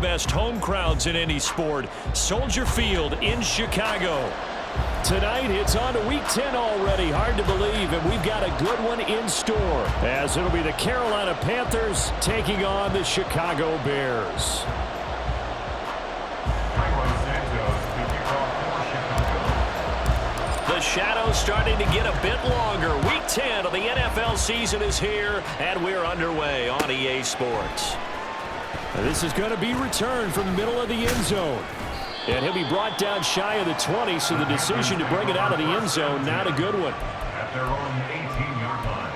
Best home crowds in any sport. Soldier Field in Chicago. Tonight, it's on to Week 10 already. Hard to believe, and we've got a good one in store, as it'll be the Carolina Panthers taking on the Chicago Bears. The shadow's starting to get a bit longer. Week 10 of the NFL season is here, and we're underway on EA Sports. This is going to be returned from the middle of the end zone. And he'll be brought down shy of the 20, so the decision to bring it out of the end zone, not a good one. At their own 18-yard line.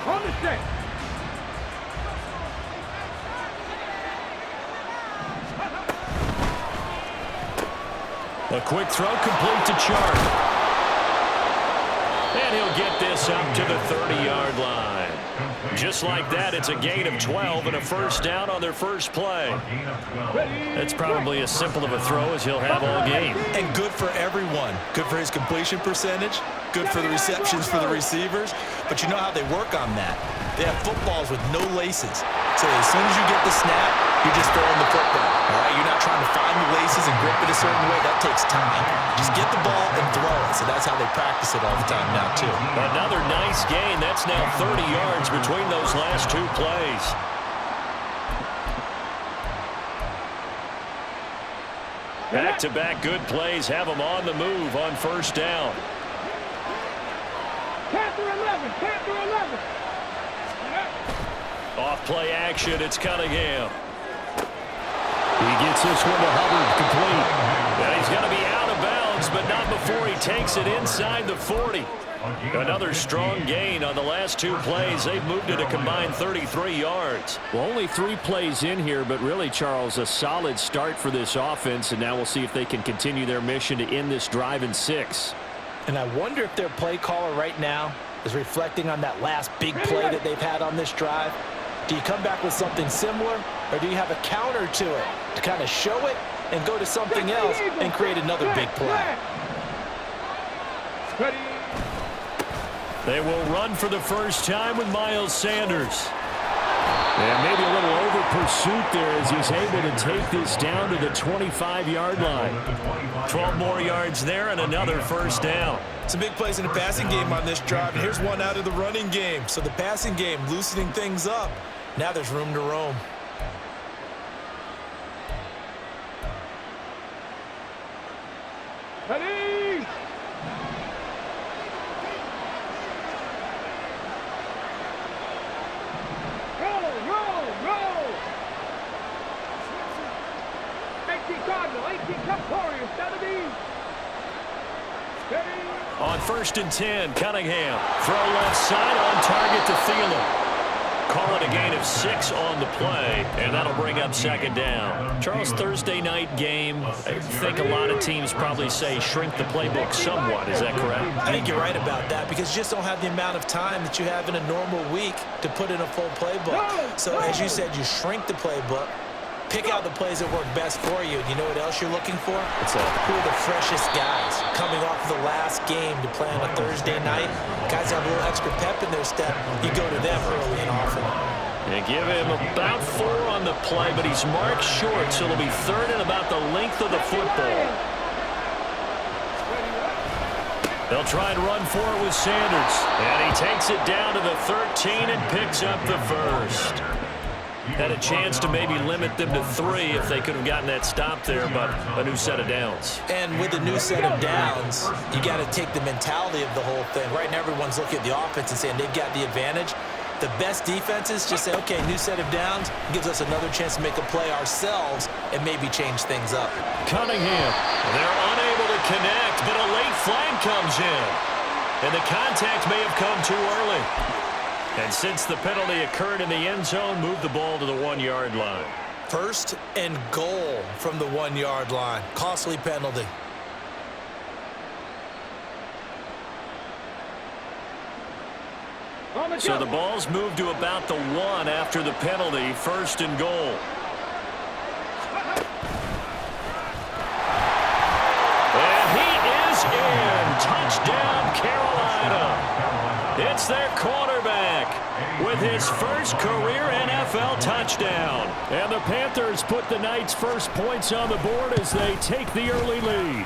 On the stick. A quick throw complete to Chark. And he'll get this up to the 30-yard line. Just like that, it's a gain of 12 and a first down on their first play. That's probably as simple of a throw as he'll have all game. And good for everyone. Good for his completion percentage. Good for the receptions for the receivers. But you know how they work on that. They have footballs with no laces. So as soon as you get the snap, you're just throwing the football. All right? You're not trying to find the laces and grip it a certain way. That takes time. Just get the ball and throw it. So that's how they practice it all the time now, too. Another nice gain. That's now 30 yards between those last two plays. Back-to-back good plays have them on the move on first down. Panther 11, Panther 11. Off play action, it's Cunningham. He gets this one to Hubbard, complete. And he's going to be out of bounds, but not before he takes it inside the 40. Another strong gain on the last two plays. They've moved it a combined 33 yards. Well, only 3 plays in here, but really, Charles, a solid start for this offense, and now we'll see if they can continue their mission to end this drive in 6. And I wonder if their play caller right now is reflecting on that last big play that they've had on this drive. Do you come back with something similar, or do you have a counter to it to kind of show it and go to something else and create another big play? They will run for the first time with Miles Sanders. And maybe a little over pursuit there as he's able to take this down to the 25-yard line. 12 more yards there and another first down. Some big plays in the passing game on this drive, and here's one out of the running game. So the passing game loosening things up. Now there's room to roam. Ready? Roll. 18 Cardinal, 18 Cup Warriors, that'll be. On first and 10, Cunningham. Throw left side on target to Thielen. Call it a gain of 6 on the play, and that'll bring up second down. Charles, Thursday night game, I think a lot of teams probably say shrink the playbook somewhat. Is that correct? I think you're right about that because you just don't have the amount of time that you have in a normal week to put in a full playbook. So as you said, you shrink the playbook. Pick out the plays that work best for you. You know what else you're looking for? What's that? Who are the freshest guys coming off the last game to play on a Thursday night? Guys have a little extra pep in their step. You go to them early and often. They give him about 4 on the play, but he's marked short, so it'll be third and about the length of the football. They'll try and run for it with Sanders. And he takes it down to the 13 and picks up the first. Had a chance to maybe limit them to 3 if they could have gotten that stop there, but a new set of downs. And with a new set of downs, you got to take the mentality of the whole thing. Right now, everyone's looking at the offense and saying they've got the advantage. The best defenses just say, okay, new set of downs gives us another chance to make a play ourselves and maybe change things up. Cunningham, they're unable to connect, but a late flag comes in. And the contact may have come too early. And since the penalty occurred in the end zone, move the ball to the 1-yard line. First and goal from the 1-yard line. Costly penalty. So the ball's moved to about the 1 after the penalty. First and goal. And he is in. Touchdown, Carolina. It's their quarterback. with his first career NFL touchdown. And the Panthers put the Knights' first points on the board as they take the early lead.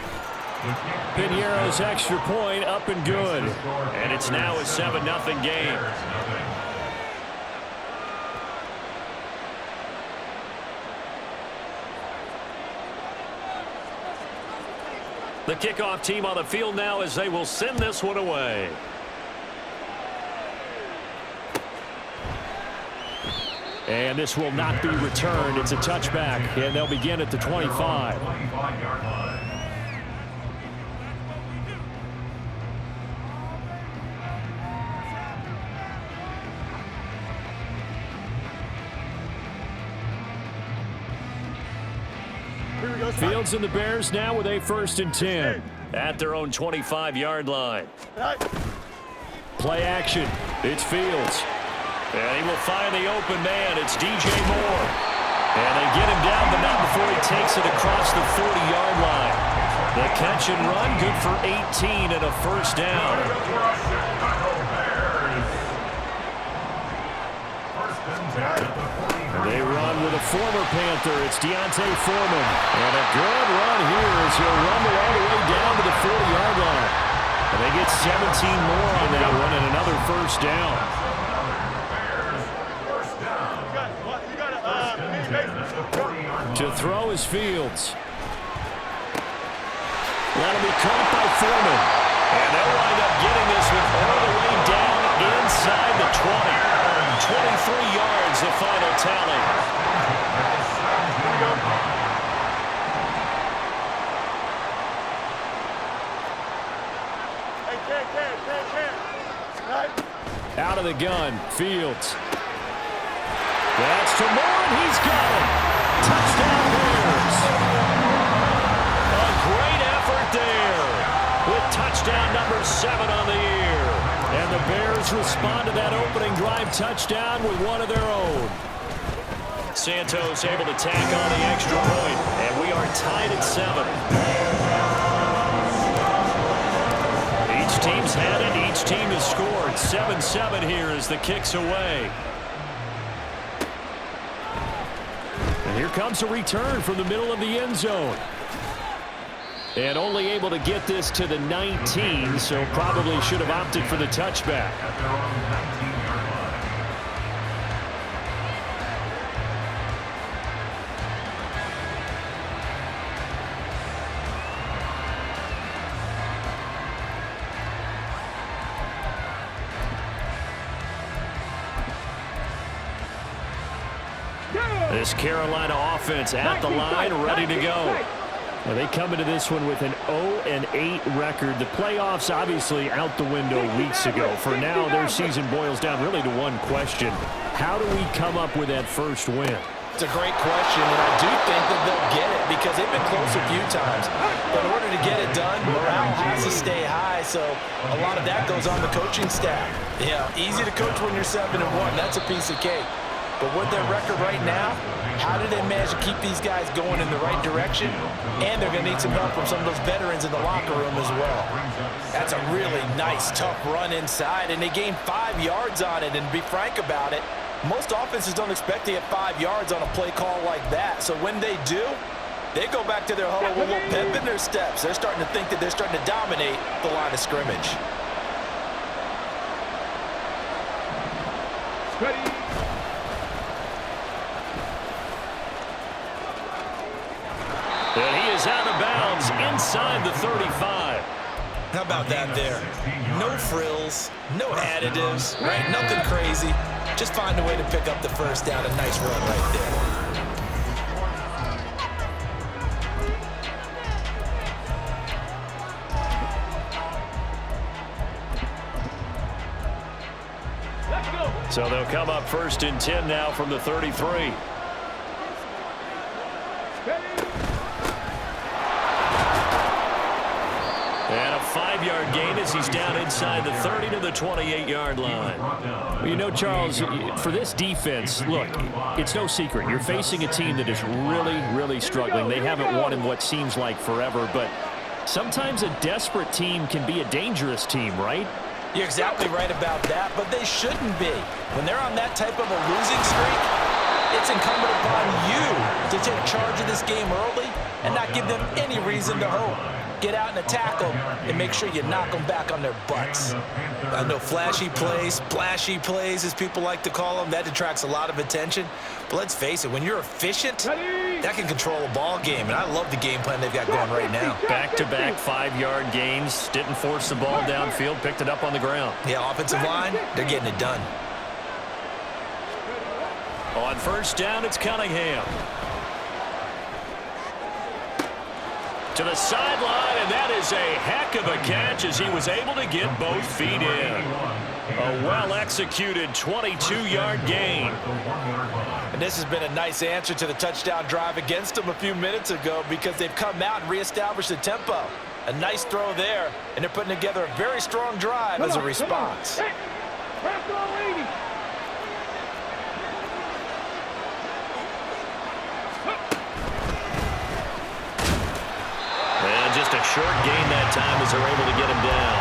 Piñeiro's extra point up and good. And it's now a 7-0 game. The kickoff team on the field now as they will send this one away. And this will not be returned. It's a touchback, and they'll begin at the 25. Fields and the Bears now with a 1st and 10. At their own 25-yard line. Play action. It's Fields. And he will find the open man. It's DJ Moore. And they get him down, but not before he takes it across the 40-yard line. The catch and run, good for 18 and a 1st down. They run with a former Panther. It's Deontay Foreman. And a good run here as he'll rumble all the way down to the 40-yard line. And they get 17 more on that one and another 1st down. To throw is Fields. That'll be caught by Foreman. And they'll wind up getting this one all the way down inside the 20. 23 yards, the final tally. Out of the gun, Fields. That's to Moore, and he's got it. Touchdown Bears. A great effort there with touchdown number 7 on the year. And the Bears respond to that opening drive touchdown with one of their own. Santos able to tack on the extra point, and we are tied at 7. Each team's had it. Each team has scored. 7-7 here as the kick's away. And here comes a return from the middle of the end zone. And only able to get this to the 19, so probably should have opted for the touchback. This Carolina offense at the line, ready to go. Well, they come into this one with an 0-8 record. The playoffs obviously out the window weeks ago. For now, their season boils down really to one question. How do we come up with that first win? It's a great question, and I do think that they'll get it because they've been close a few times. But in order to get it done, morale has to stay high, so a lot of that goes on the coaching staff. Yeah, easy to coach when you're 7-1. That's a piece of cake. But with their record right now, how do they manage to keep these guys going in the right direction? And they're going to need some help from some of those veterans in the locker room as well. That's a really nice, tough run inside, and they gained 5 yards on it. And to be frank about it, most offenses don't expect to get 5 yards on a play call like that. So when they do, they go back to their huddle with a little pep in their steps. They're starting to think that they're starting to dominate the line of scrimmage. Ready. And he is out of bounds inside the 35. How about that there? No frills, no additives, right? Nothing crazy. Just find a way to pick up the first down. A nice run right there. So they'll come up 1st and 10 now from the 33. And a 5-yard gain as he's down inside the 30 to the 28-yard line. Well, you know, Charles, for this defense, look, it's no secret. You're facing a team that is really, really struggling. They haven't won in what seems like forever, but sometimes a desperate team can be a dangerous team, right? You're exactly right about that, but they shouldn't be. When they're on that type of a losing streak, it's incumbent upon you to take charge of this game early and not give them any reason to hope. Get out and attack them and make sure you knock them back on their butts. I know flashy plays, splashy plays, as people like to call them, that attracts a lot of attention. But let's face it, when you're efficient, that can control a ball game. And I love the game plan they've got going right now. Back-to-back 5-yard gains. Didn't force the ball downfield. Picked it up on the ground. Yeah, offensive line, they're getting it done. On first down, it's Cunningham. To the sideline, and that is a heck of a catch as he was able to get both feet in. A well-executed 22-yard gain. And this has been a nice answer to the touchdown drive against them a few minutes ago because they've come out and reestablished the tempo. A nice throw there, and they're putting together a very strong drive as a response. Hey, press on, lady. And just a short gain that time as they're able to get him down.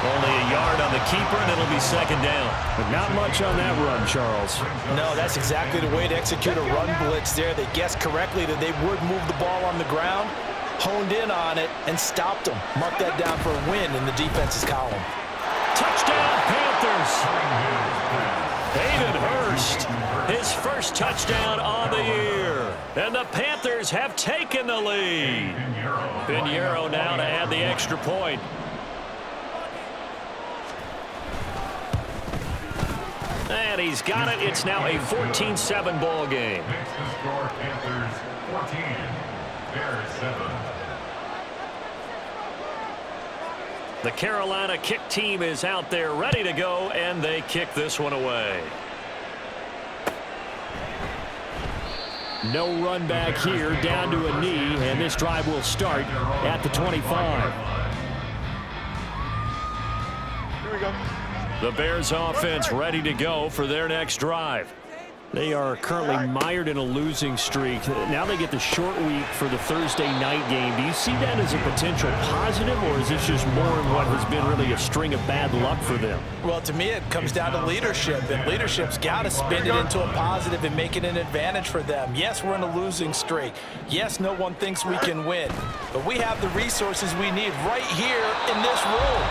Only a yard on the keeper, and it'll be second down. But not much on that run, Charles. No, that's exactly the way to execute a run blitz there. They guessed correctly that they would move the ball on the ground, honed in on it, and stopped them. Mark that down for a win in the defense's column. Touchdown, Panthers. Hayden Hurst, his first touchdown on the year. And the Panthers have taken the lead. Pinheiro now to add the extra point. And he's got it. It's now a 14-7 ball game. Makes the score Panthers 14, Bears 7. The Carolina kick team is out there ready to go, and they kick this one away. No run back here, down to a knee, and this drive will start at the 25. Here we go. The Bears offense ready to go for their next drive. They are currently mired in a losing streak. Now they get the short week for the Thursday night game. Do you see that as a potential positive, or is this just more in what has been really a string of bad luck for them? Well, to me, it comes down to leadership, and leadership's got to spin it into a positive and make it an advantage for them. Yes, we're in a losing streak. Yes, no one thinks we can win, but we have the resources we need right here in this room.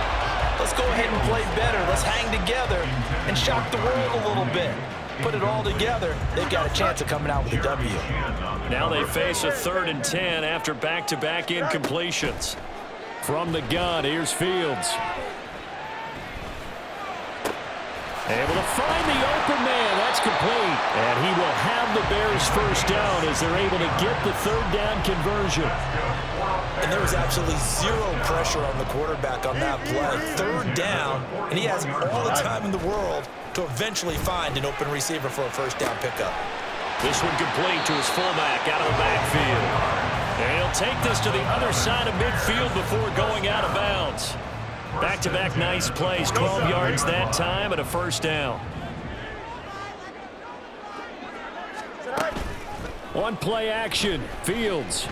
Let's go ahead and play better. Let's hang together and shock the world a little bit. Put it all together, they've got a chance of coming out with a W. Now they face a 3rd and 10 after back-to-back incompletions. From the gun, here's Fields. Able to find the open man. That's complete. And he will have the Bears first down as they're able to get the 3rd down conversion. And there was absolutely zero pressure on the quarterback on that play. 3rd down, and he has all the time in the world to eventually find an open receiver for a first down pickup. This one complete to his fullback out of the backfield. And he'll take this to the other side of midfield before going out of bounds. Back-to-back nice plays, 12 yards that time and a first down. One play action, Fields.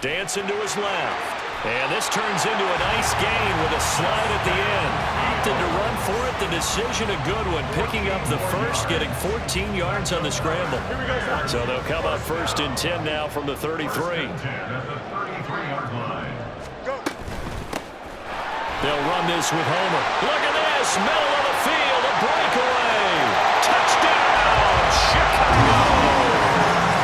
Dancing to his left. And this turns into a nice gain with a slide at the end. Opted to run for it. The decision a good one. Picking up the first, getting 14 yards on the scramble. So they'll come up 1st and 10 now from the 33. They'll run this with Homer. Look at this. Middle of the field. A breakaway. Touchdown, Chicago.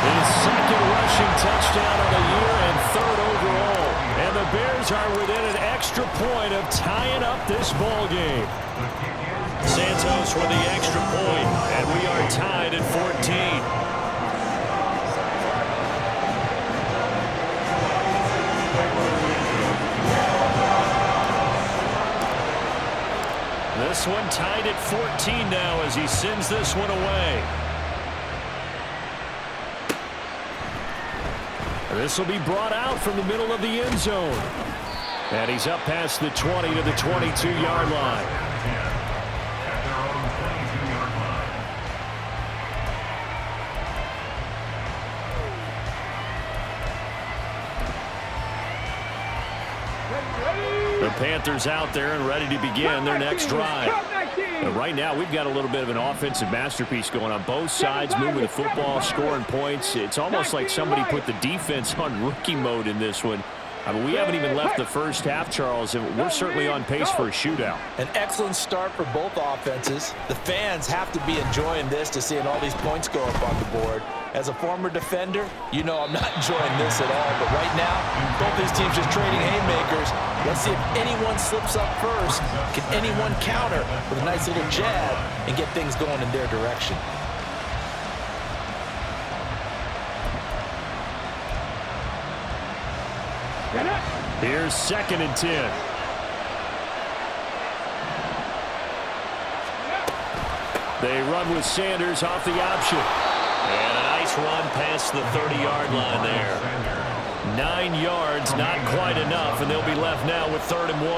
His 2nd rushing touchdown of the year and 3rd overall. And the Bears are within an extra point of tying up this ball game. Santos with the extra point, and we are tied at 14. This one tied at 14 now as he sends this one away. This will be brought out from the middle of the end zone. And he's up past the 20 to the 22-yard line. The Panthers out there and ready to begin their next drive. And right now, we've got a little bit of an offensive masterpiece going on both sides, moving the football, scoring points. It's almost like somebody put the defense on rookie mode in this one. I mean, we haven't even left the first half, Charles, and we're certainly on pace for a shootout. An excellent start for both offenses. The fans have to be enjoying this to seeing all these points go up on the board. As a former defender, you know I'm not enjoying this at all. But right now, both these teams just trading haymakers. Let's see if anyone slips up first. Can anyone counter with a nice little jab and get things going in their direction? Here's 2nd and 10. They run with Sanders off the option. And a nice run past the 30-yard line there. 9 yards, not quite enough, and they'll be left now with 3rd and 1.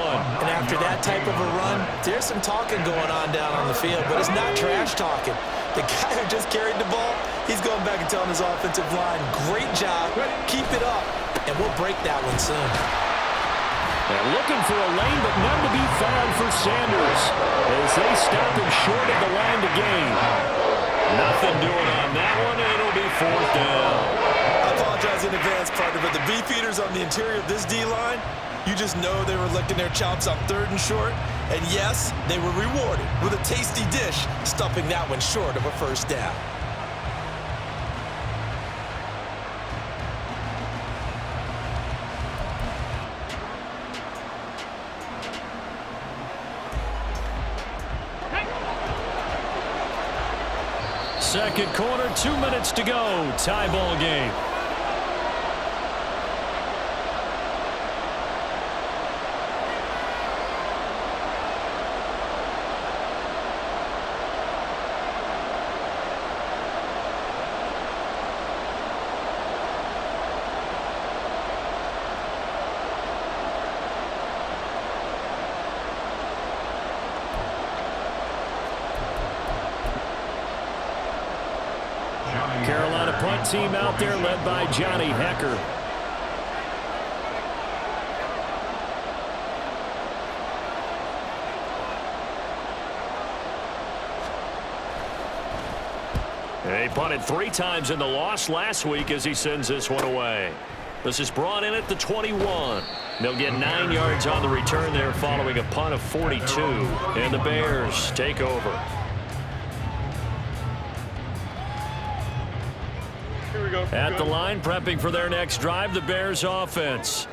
And after that type of a run, there's some talking going on down on the field, but it's not trash talking. The guy who just carried the ball, he's going back and telling his offensive line, great job, keep it up, and we'll break that one soon. They're looking for a lane, but none to be found for Sanders as they stop him short of the line to gain. Nothing doing on that one, and it'll be 4th down. I apologize in advance, partner, but the beefeaters on the interior of this D-line, you just know they were licking their chops on 3rd and short. And yes, they were rewarded with a tasty dish, stuffing that one short of a 1st down. Second quarter, 2 minutes to go. Tie ball game. Carolina punt team out there led by Johnny Hecker. He punted 3 times in the loss last week as he sends this one away. This is brought in at the 21. They'll get 9 yards on the return there following a punt of 42. And the Bears take over. At the line, prepping for their next drive, the Bears offense.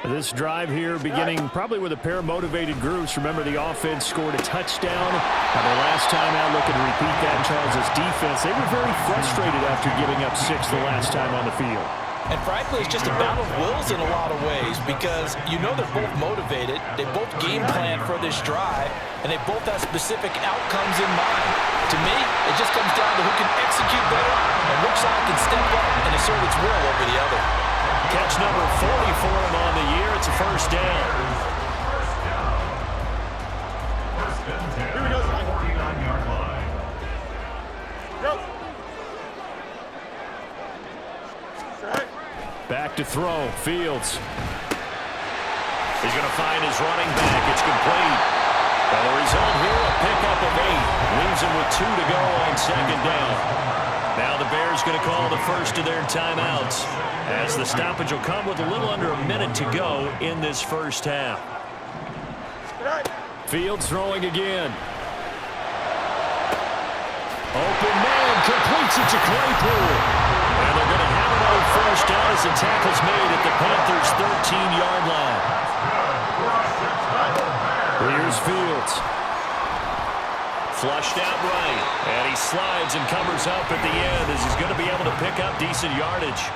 This drive here beginning probably with a pair of motivated groups. Remember, the offense scored a touchdown. And the last time out, looking to repeat that, Charles' defense, they were very frustrated after giving up 6 the last time on the field. And frankly, it's just a battle of wills in a lot of ways because you know they're both motivated, they both game plan for this drive, and they both have specific outcomes in mind. To me, it just comes down to who can execute better and which side can step up and assert its will over the other. Catch number 40 for him on the year. It's a 1st down. Here we go. 49-yard line. Back to throw. Fields. He's going to find his running back. It's complete. And the result here, a pickup of 8. Leaves him with 2 to go on 2nd down. Now the Bears going to call the first of their timeouts as the stoppage will come with a little under a minute to go in this 1st half. Fields throwing again. Open man, completes it to Claypool. And they're going to have another 1st down as the tackle's made at the Panthers' 13-yard line. Here's Fields. Flushed out right. And he slides and covers up at the end as he's going to be able to pick up decent yardage.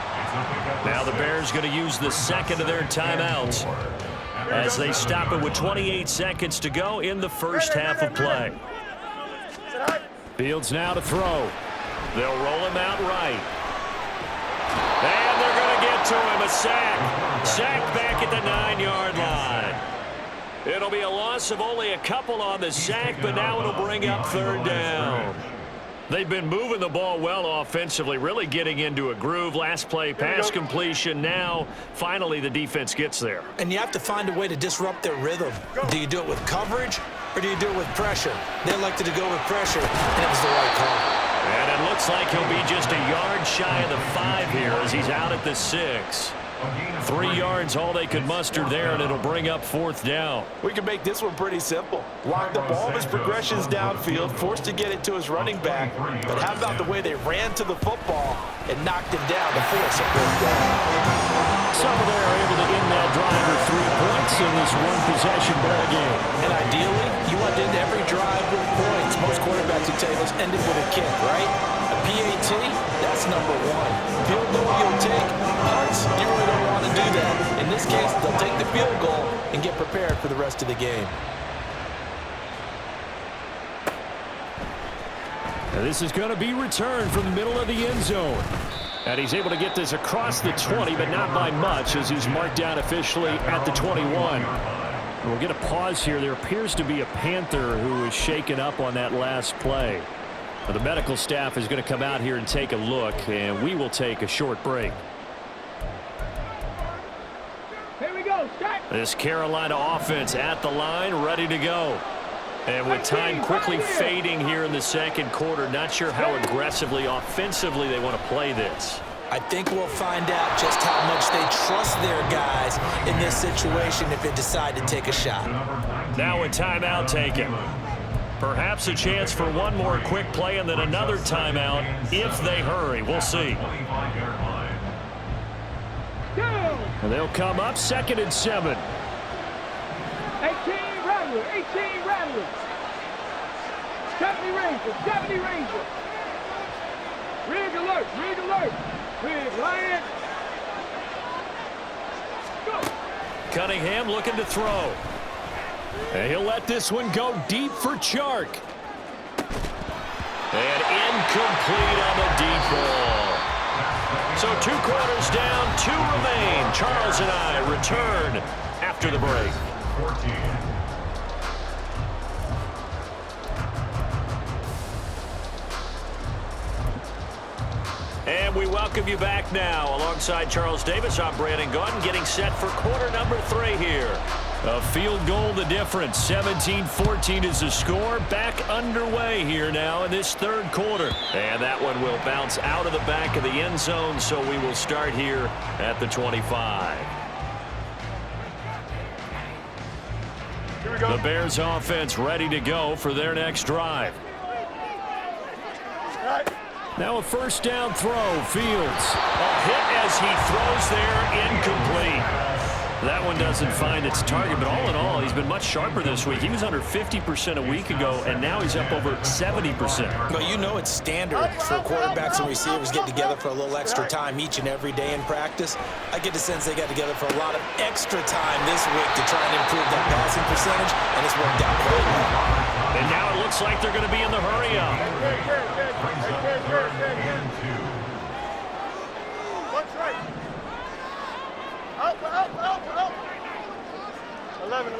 Now the Bears going to use the 2nd of their timeouts as they stop it with 28 seconds to go in the 1st half of play. Fields now to throw. They'll roll him out right. And they're going to get to him. A sack. Sack back at the 9-yard line. It'll be a loss of only a couple on the sack, but now it'll bring up 3rd down. They've been moving the ball well offensively, really getting into a groove. Last play, pass completion. Now, finally, the defense gets there. And you have to find a way to disrupt their rhythm. Do you do it with coverage or do you do it with pressure? They elected to go with pressure, and it was the right call. And it looks like he'll be just a yard shy of the 5 here as he's out at the 6. 3 yards, all they could muster there, and it'll bring up 4th down. We can make this one pretty simple. Lock up all of his progressions downfield, forced to get it to his running back. But how about the way they ran to the football and knocked him down to force a 4th down? So they're able to end that drive with 3 points in this one-possession ball game. And ideally, you want to end every drive with points. Most quarterbacks would tell you, let's end it with a kick, right? A PAT, that's number 1. Field goal you'll take. Punts, you really don't want to do that. In this case, they'll take the field goal and get prepared for the rest of the game. Now this is going to be returned from the middle of the end zone. And he's able to get this across the 20, but not by much, as he's marked down officially at the 21. We'll get a pause here. There appears to be a Panther who is shaken up on that last play. The medical staff is going to come out here and take a look, and we will take a short break. Here we go, start. This Carolina offense at the line, ready to go. And with time quickly fading here in the second quarter, not sure how aggressively, offensively they want to play this. I think we'll find out just how much they trust their guys in this situation if they decide to take a shot. Now a timeout taken. Perhaps a chance for one more quick play and then another timeout if they hurry. We'll see. And they'll come up 2nd and 7. 18 Rattlers, 18 Rattlers. 70 Rangers, 70 Rangers. Rig alert, rig alert. Rig Lion. Go. Cunningham looking to throw. And he'll let this one go deep for Chark. And incomplete on the deep ball. So 2 quarters down, 2 remain. Charles and I return after the break. 14. And we welcome you back now. Alongside Charles Davis, I'm Brandon Gunn, getting set for quarter number 3 here. A field goal the difference. 17-14 is the score. Back underway here now in this 3rd quarter. And that one will bounce out of the back of the end zone, so we will start here at the 25. The Bears offense ready to go for their next drive. Now a 1st down throw. Fields. A hit as he throws there, incomplete. That one doesn't find its target, but all in all, he's been much sharper this week. He was under 50% a week ago, and now he's up over 70%. But you know it's standard for quarterbacks and receivers get together for a little extra time each and every day in practice. I get the sense they got together for a lot of extra time this week to try and improve that passing percentage, and it's worked out quite well. And now it looks like they're going to be in the hurry-up. Brings up 3rd and 2. What's right? Out. 11.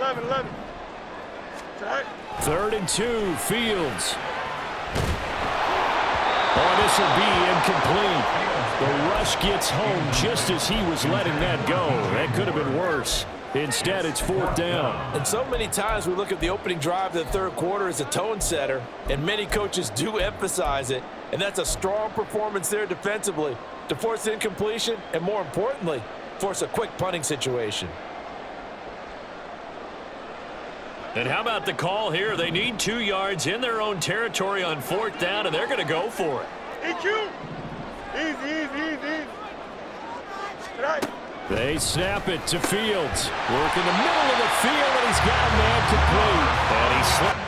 3rd and 2. Fields. Oh, this will be incomplete. The rush gets home just as he was letting that go. That could have been worse. Instead, it's 4th down. And so many times we look at the opening drive of the 3rd quarter as a tone setter, and many coaches do emphasize it, and that's a strong performance there defensively to force incompletion and, more importantly, force a quick punting situation. And how about the call here? They need 2 yards in their own territory on 4th down, and they're going to go for it. EQ. Easy. Right. They snap it to Fields. Work in the middle of the field, and he's got a man complete. And he slipped.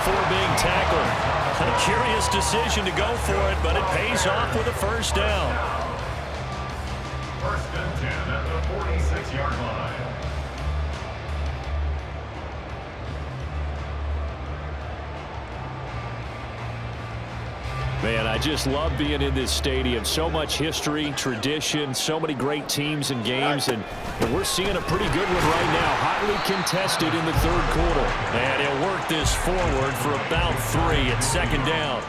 before being tackled. A curious decision to go for it, but it pays off with a first down. First and 10 at the 46-yard line. Man, I just love being in this stadium. So much history, tradition, so many great teams and games, and we're seeing a pretty good one right now. Hotly contested in the third quarter. And he'll work this forward for about 3 at second down.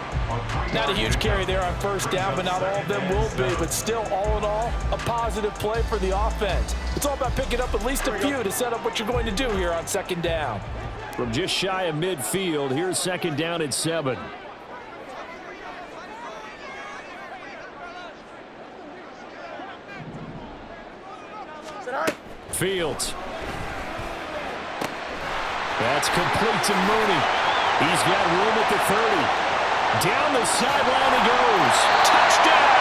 Not a huge carry there on first down, but not all of them will be. But still, all in all, a positive play for the offense. It's all about picking up at least a few to set up what you're going to do here on second down. From just shy of midfield, here's second down at 7. Fields. That's complete to Mooney. He's got room at the 30. Down the sideline he goes. Touchdown!